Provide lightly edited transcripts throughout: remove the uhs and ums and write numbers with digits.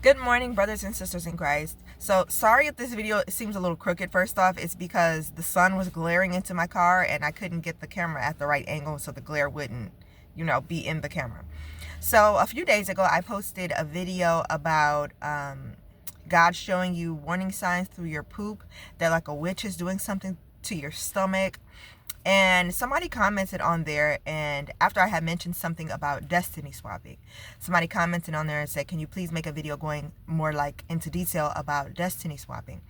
Good morning, brothers and sisters in Christ. So sorry if this video seems a little crooked. First off, it's because the sun was glaring into my car and I couldn't get the camera at the right angle so the glare wouldn't, be in the camera. So a few days ago, I posted a video about God showing you warning signs through your poop that like a witch is doing something to your stomach. And somebody commented on there, and after I had mentioned something about destiny swapping, somebody commented on there and said, can you please make a video going more like into detail about destiny swapping?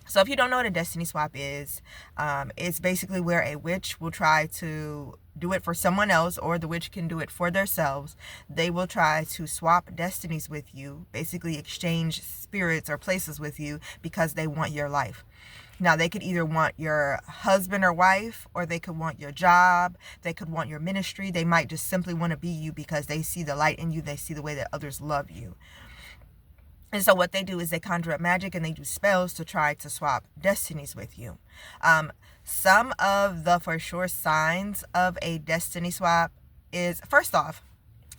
So if you don't know what a destiny swap is, it's basically where a witch will try to do it for someone else, or the witch can do it for themselves. They will try to swap destinies with you, basically exchange spirits or places with you because they want your life. Now, they could either want your husband or wife, or they could want your job. They could want your ministry. They might just simply want to be you because they see the light in you. They see the way that others love you. And so what they do is they conjure up magic and they do spells to try to swap destinies with you. Some of the for sure signs of a destiny swap is, first off,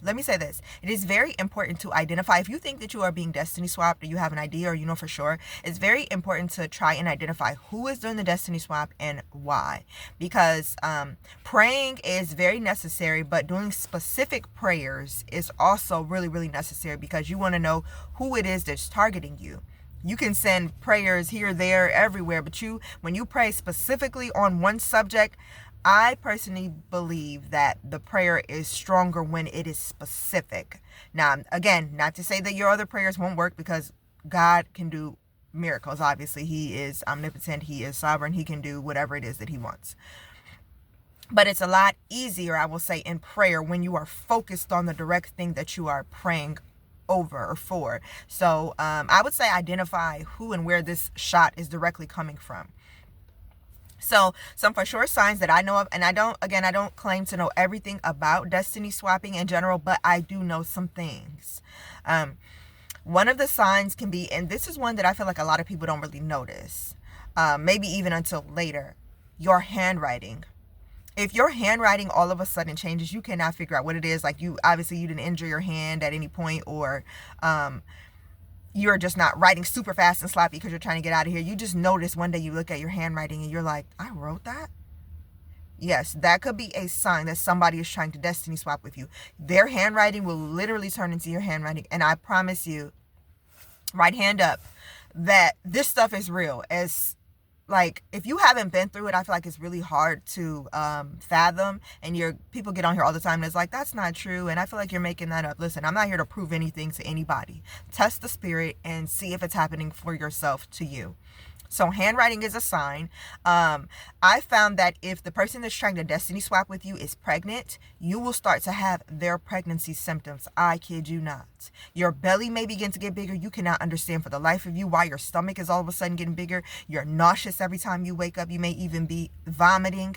let me say this. It is very important to identify, if you think that you are being destiny swapped, or you have an idea, or you know for sure, it's very important to try and identify who is doing the destiny swap and why. Because praying is very necessary, but doing specific prayers is also really, really necessary, because you want to know who it is that's targeting you. You can send prayers here, there, everywhere, but when you pray specifically on one subject, I personally believe that the prayer is stronger when it is specific. Now, again, not to say that your other prayers won't work, because God can do miracles. Obviously, He is omnipotent. He is sovereign. He can do whatever it is that He wants. But it's a lot easier, I will say, in prayer when you are focused on the direct thing that you are praying over or for. So I would say identify who and where this shot is directly coming from. So some for sure signs that I know of, and I don't claim to know everything about destiny swapping in general, but I do know some things. One of the signs can be, and this is one that I feel like a lot of people don't really notice, maybe even until later, your handwriting. If your handwriting all of a sudden changes, you cannot figure out what it is. Like, you didn't injure your hand at any point, or you're just not writing super fast and sloppy because you're trying to get out of here. You just notice one day you look at your handwriting and you're like, I wrote that? Yes, that could be a sign that somebody is trying to destiny swap with you. Their handwriting will literally turn into your handwriting. And I promise you, right hand up, that this stuff is real. Like, if you haven't been through it, I feel like it's really hard to fathom. And people get on here all the time and it's like, that's not true, and I feel like you're making that up. Listen, I'm not here to prove anything to anybody. Test the spirit and see if it's happening for yourself to you. So handwriting is a sign. I found that if the person that's trying to destiny swap with you is pregnant, you will start to have their pregnancy symptoms. I kid you not. Your belly may begin to get bigger. You cannot understand for the life of you why your stomach is all of a sudden getting bigger. You're nauseous every time you wake up. You may even be vomiting.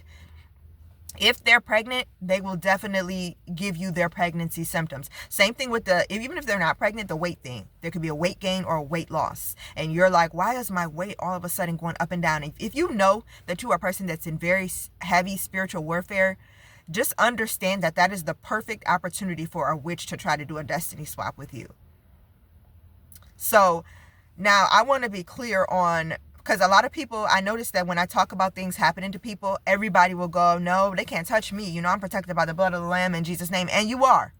If they're pregnant, they will definitely give you their pregnancy symptoms. Same thing with even if they're not pregnant, the weight thing. There could be a weight gain or a weight loss. And you're like, why is my weight all of a sudden going up and down? If you know that you are a person that's in very heavy spiritual warfare, just understand that that is the perfect opportunity for a witch to try to do a destiny swap with you. So now I want to be clear on, because a lot of people, I notice that when I talk about things happening to people, everybody will go, no, they can't touch me. I'm protected by the blood of the Lamb in Jesus' name. And you are.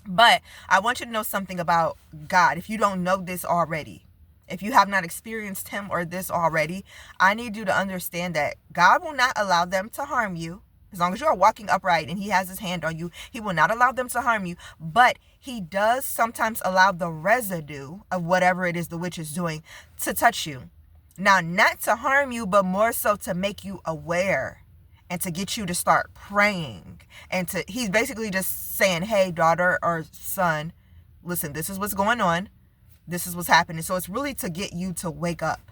But I want you to know something about God. If you don't know this already, if you have not experienced Him or this already, I need you to understand that God will not allow them to harm you. As long as you are walking upright and He has His hand on you, He will not allow them to harm you. But He does sometimes allow the residue of whatever it is the witch is doing to touch you. Now, not to harm you, but more so to make you aware and to get you to start praying. And He's basically just saying, hey, daughter or son, listen, this is what's going on. This is what's happening. So it's really to get you to wake up.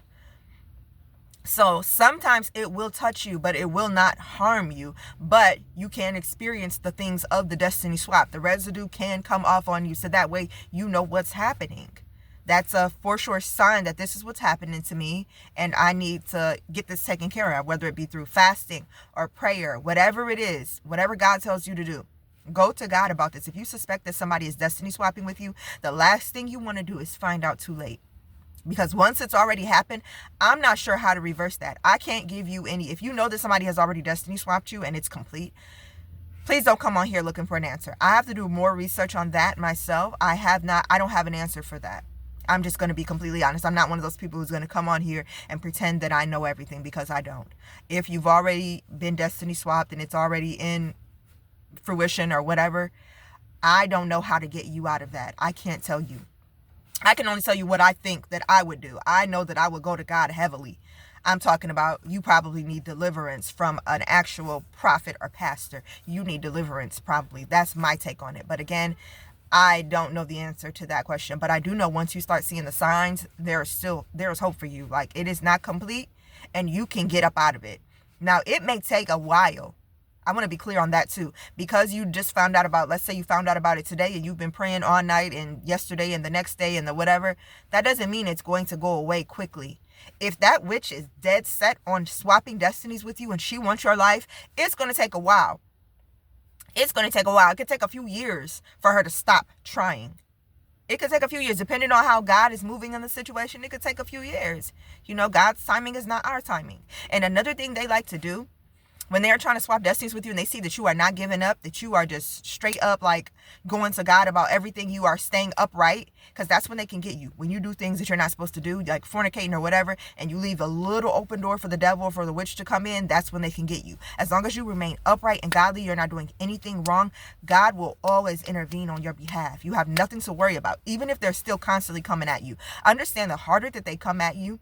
So sometimes it will touch you, but it will not harm you. But you can experience the things of the destiny swap. The residue can come off on you, so that way you know what's happening. That's a for sure sign that this is what's happening to me, and I need to get this taken care of, whether it be through fasting or prayer, whatever it is, whatever God tells you to do. Go to God about this. If you suspect that somebody is destiny swapping with you, the last thing you want to do is find out too late. Because once it's already happened, I'm not sure how to reverse that. I can't give you any. If you know that somebody has already destiny swapped you and it's complete, please don't come on here looking for an answer. I have to do more research on that myself. I don't have an answer for that. I'm just going to be completely honest. I'm not one of those people who's going to come on here and pretend that I know everything, because I don't. If you've already been destiny swapped and it's already in fruition or whatever, I don't know how to get you out of that. I can't tell you. I can only tell you what I think that I would do. I know that I would go to God heavily. I'm talking about, you probably need deliverance from an actual prophet or pastor. You need deliverance, probably. That's my take on it. But again, I don't know the answer to that question. But I do know once you start seeing the signs, there's hope for you. Like, it is not complete and you can get up out of it. Now, it may take a while. I want to be clear on that too. Because you just found out about, let's say you found out about it today and you've been praying all night and yesterday and the next day and the whatever, that doesn't mean it's going to go away quickly. If that witch is dead set on swapping destinies with you and she wants your life, it's going to take a while. It's going to take a while. It could take a few years for her to stop trying. It could take a few years, depending on how God is moving in the situation. It could take a few years. You know, God's timing is not our timing. And another thing they like to do, when they are trying to swap destinies with you and they see that you are not giving up, that you are just straight up like going to God about everything, you are staying upright, because that's when they can get you. When you do things that you're not supposed to do, like fornicating or whatever, and you leave a little open door for the devil or for the witch to come in, that's when they can get you. As long as you remain upright and godly, you're not doing anything wrong, God will always intervene on your behalf. You have nothing to worry about, even if they're still constantly coming at you. Understand, the harder that they come at you,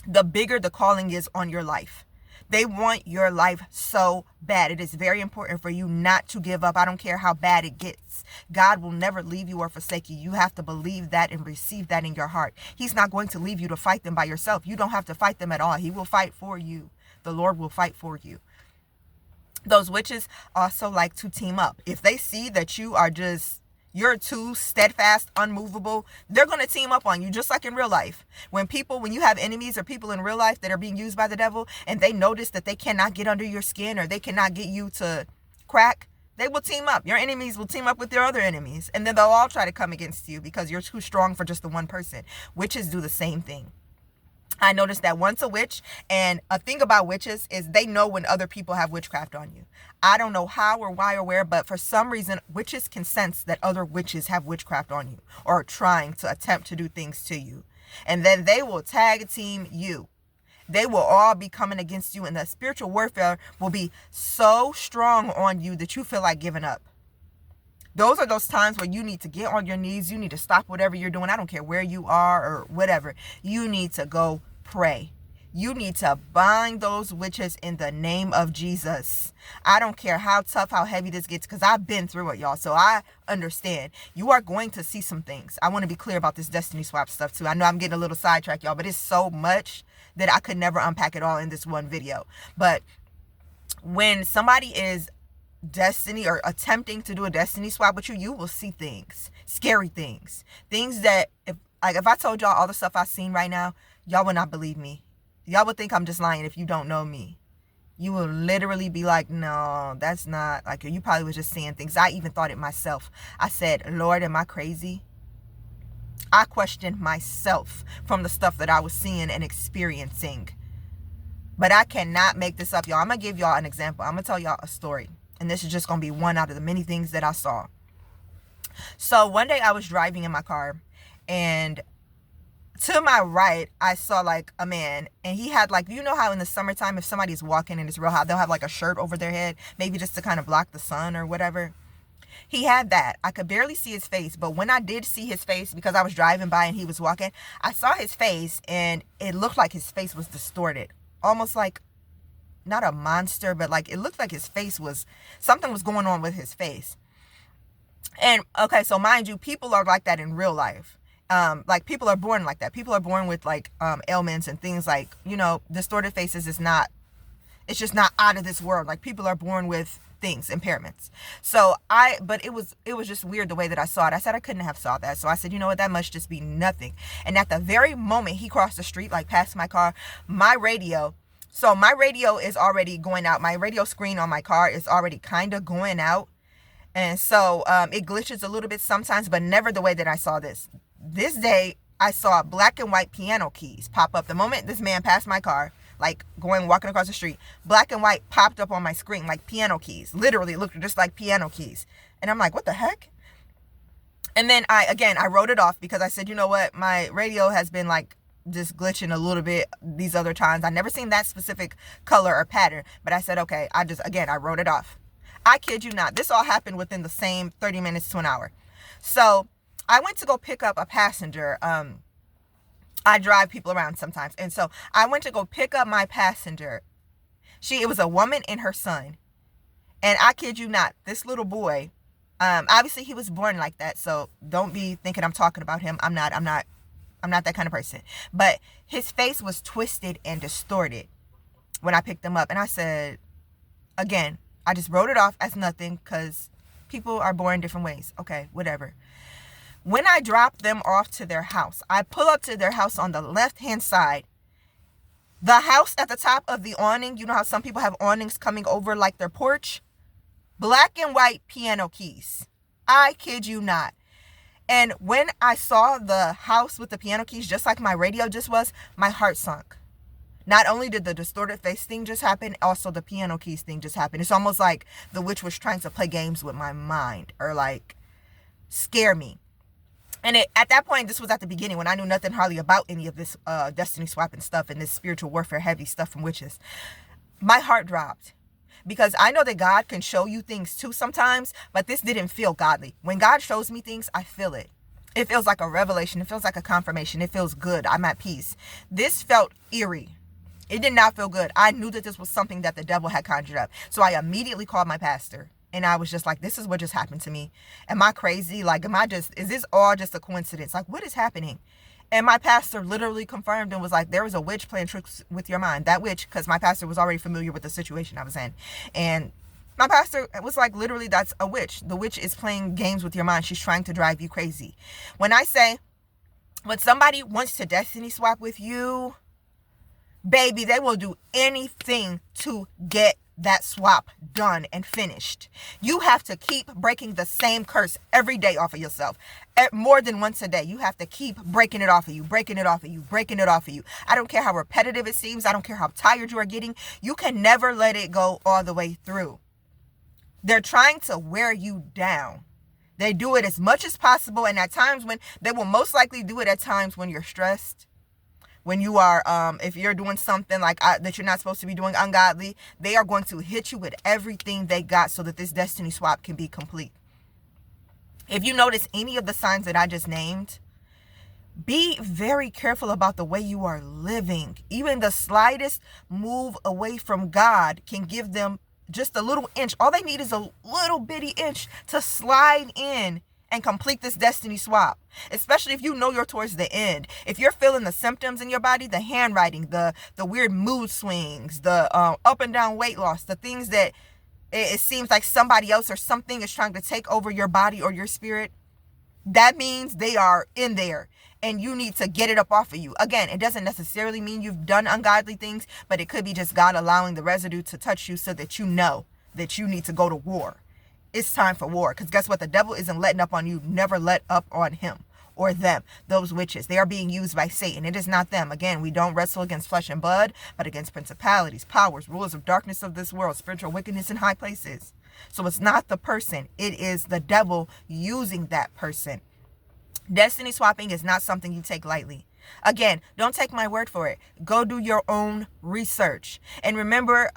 the bigger the calling is on your life. They want your life so bad. It is very important for you not to give up. I don't care how bad it gets. God will never leave you or forsake you. You have to believe that and receive that in your heart. He's not going to leave you to fight them by yourself. You don't have to fight them at all. He will fight for you. The Lord will fight for you. Those witches also like to team up. If they see that you're too steadfast, unmovable, they're going to team up on you, just like in real life. When you have enemies or people in real life that are being used by the devil and they notice that they cannot get under your skin or they cannot get you to crack, they will team up. Your enemies will team up with their other enemies, and then they'll all try to come against you because you're too strong for just the one person. Witches do the same thing. I noticed that once a witch, and a thing about witches is they know when other people have witchcraft on you. I don't know how or why or where, but for some reason, witches can sense that other witches have witchcraft on you or are trying to attempt to do things to you. And then they will tag team you. They will all be coming against you, and the spiritual warfare will be so strong on you that you feel like giving up. Those are those times where you need to get on your knees. You need to stop whatever you're doing. I don't care where you are or whatever. You need to go pray. You need to bind those witches in the name of Jesus. I don't care how tough, how heavy this gets, because I've been through it, y'all. So I understand. You are going to see some things. I want to be clear about this destiny swap stuff too. I know I'm getting a little sidetracked, y'all, but it's so much that I could never unpack it all in this one video. But when somebody is destiny or attempting to do a destiny swap with you, you will see things, scary things that if I told y'all all the stuff I've seen right now, y'all would not believe me. Y'all would think I'm just lying if you don't know me. You will literally be like, no, that's not, like, you probably was just seeing things. I even thought it myself. I said, Lord, am I crazy? I questioned myself from the stuff that I was seeing and experiencing. But I cannot make this up, y'all. I'm going to give y'all an example. I'm going to tell y'all a story. And this is just going to be one out of the many things that I saw. So one day I was driving in my car, and to my right, I saw like a man, and he had like, you know how in the summertime, if somebody's walking and it's real hot, they'll have like a shirt over their head, maybe just to kind of block the sun or whatever. He had that. I could barely see his face, but when I did see his face, because I was driving by and he was walking, I saw his face, and it looked like his face was distorted, almost like not a monster, but like it looked like his face was, something was going on with his face. And okay, so mind you, people are like that in real life. Like people are born like that. People are born with like ailments and things like, you know, distorted faces is not, it's just not out of this world. Like people are born with things, impairments. So but it was just weird the way that I saw it. I said I couldn't have saw that. So I said, you know what, that must just be nothing. And at the very moment he crossed the street, like past my car, my radio is already going out. My radio screen on my car is already kind of going out. And so it glitches a little bit sometimes, but never the way that I saw this. This day, I saw black and white piano keys pop up. The moment this man passed my car, like walking across the street, black and white popped up on my screen like piano keys. Literally, it looked just like piano keys. And I'm like, what the heck? And then I wrote it off because I said, you know what? My radio has been like just glitching a little bit these other times. I never seen that specific color or pattern, but I said, okay, I wrote it off. I kid you not. This all happened within the same 30 minutes to an hour. So I went to go pick up a passenger. I drive people around sometimes. And so I went to go pick up my passenger. It was a woman and her son. And I kid you not, this little boy, obviously he was born like that. So don't be thinking I'm talking about him. I'm not that kind of person. But his face was twisted and distorted when I picked him up. And I said, again, I just wrote it off as nothing because people are born different ways. Okay, whatever. When I drop them off to their house, I pull up to their house on the left-hand side. The house at the top of the awning, you know how some people have awnings coming over like their porch? Black and white piano keys. I kid you not. And when I saw the house with the piano keys, just like my radio just was, my heart sunk. Not only did the distorted face thing just happen, also the piano keys thing just happened. It's almost like the witch was trying to play games with my mind or like scare me. And at that point, this was at the beginning when I knew nothing hardly about any of this destiny swapping stuff and this spiritual warfare heavy stuff from witches. My heart dropped because I know that God can show you things too sometimes, but this didn't feel godly. When God shows me things, I feel it. It feels like a revelation. It feels like a confirmation. It feels good. I'm at peace. This felt eerie. It did not feel good. I knew that this was something that the devil had conjured up. So I immediately called my pastor. And I was just like, this is what just happened to me. Am I crazy? Like, is this all just a coincidence? Like, what is happening? And my pastor literally confirmed and was like, there was a witch playing tricks with your mind. That witch, because my pastor was already familiar with the situation I was in. And my pastor was like, literally, that's a witch. The witch is playing games with your mind. She's trying to drive you crazy. When somebody wants to destiny swap with you, baby, they will do anything to get that swap done and finished. You have to keep breaking the same curse every day off of yourself. More than once a day. You have to keep breaking it off of you, breaking it off of you, breaking it off of you. I don't care how repetitive it seems. I don't care how tired you are getting. You can never let it go all the way through. They're trying to wear you down. They do it as much as possible. And at times when they will most likely do it at times when you're stressed. When you are, if you're doing something like that you're not supposed to be doing ungodly, they are going to hit you with everything they got so that this destiny swap can be complete. If you notice any of the signs that I just named, be very careful about the way you are living. Even the slightest move away from God can give them just a little inch. All they need is a little bitty inch to slide in and complete this destiny swap, especially if you know you're towards the end. If you're feeling the symptoms in your body, the handwriting, the weird mood swings, the up and down weight loss, the things that it seems like somebody else or something is trying to take over your body or your spirit, that means they are in there and you need to get it up off of you. Again, it doesn't necessarily mean you've done ungodly things, but it could be just God allowing the residue to touch you so that you know that you need to go to war. It's time for war. Because guess what? The devil isn't letting up on you. Never let up on him or them. Those witches. They are being used by Satan. It is not them. Again, we don't wrestle against flesh and blood, but against principalities, powers, rulers of darkness of this world, spiritual wickedness in high places. So it's not the person. It is the devil using that person. Destiny swapping is not something you take lightly. Again, don't take my word for it. Go do your own research. And remember,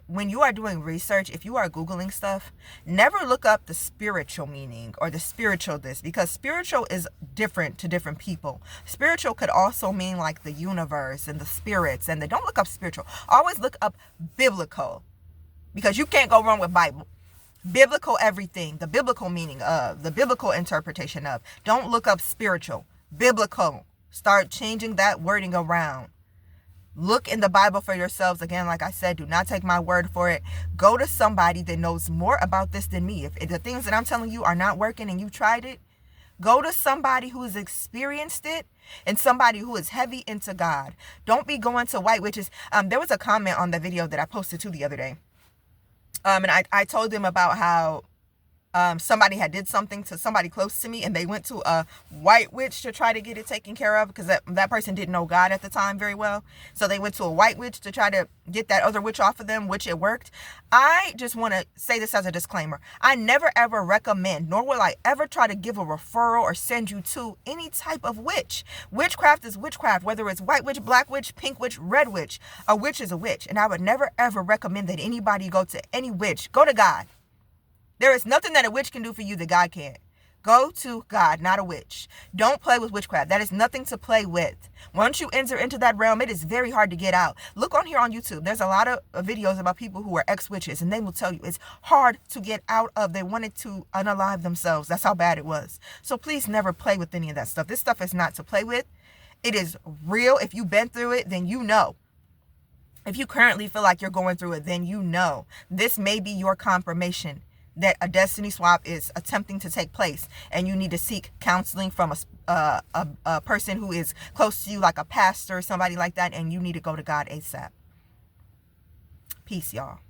when you are doing research, if you are Googling stuff, never look up the spiritual meaning or the spiritual this, because spiritual is different to different people. Spiritual could also mean like the universe and the spirits. And don't look up spiritual. Always look up biblical, because you can't go wrong with Bible. Biblical everything, the biblical meaning of, the biblical interpretation of. Don't look up spiritual. Biblical. Start changing that wording around. Look in the Bible for yourselves. Again, like I said, do not take my word for it. Go to somebody that knows more about this than me. If the things that I'm telling you are not working and you tried it, go to somebody who has experienced it and somebody who is heavy into God. Don't be going to white witches. There was a comment on the video that I posted to the other day. And I told them about how somebody had did something to somebody close to me, and they went to a white witch to try to get it taken care of, because that person didn't know God at the time very well. So they went to a white witch to try to get that other witch off of them, which it worked. I just want to say this as a disclaimer. I never ever recommend, nor will I ever try to give a referral or send you to any type of witch. Witchcraft is witchcraft, whether it's white witch, black witch, pink witch, red witch. A witch is a witch. And I would never ever recommend that anybody go to any witch. Go to God. There is nothing that a witch can do for you that God can't. Go to God, not a witch. Don't play with witchcraft. That is nothing to play with. Once you enter into that realm, it is very hard to get out. Look on here on YouTube. There's a lot of videos about people who are ex-witches, and they will tell you it's hard to get out of. They wanted to unalive themselves. That's how bad it was. So please never play with any of that stuff. This stuff is not to play with. It is real. If you've been through it, then you know. If you currently feel like you're going through it, then you know. This may be your confirmation that a destiny swap is attempting to take place, and you need to seek counseling from a person who is close to you, like a pastor or somebody like that, and you need to go to God ASAP. Peace, y'all.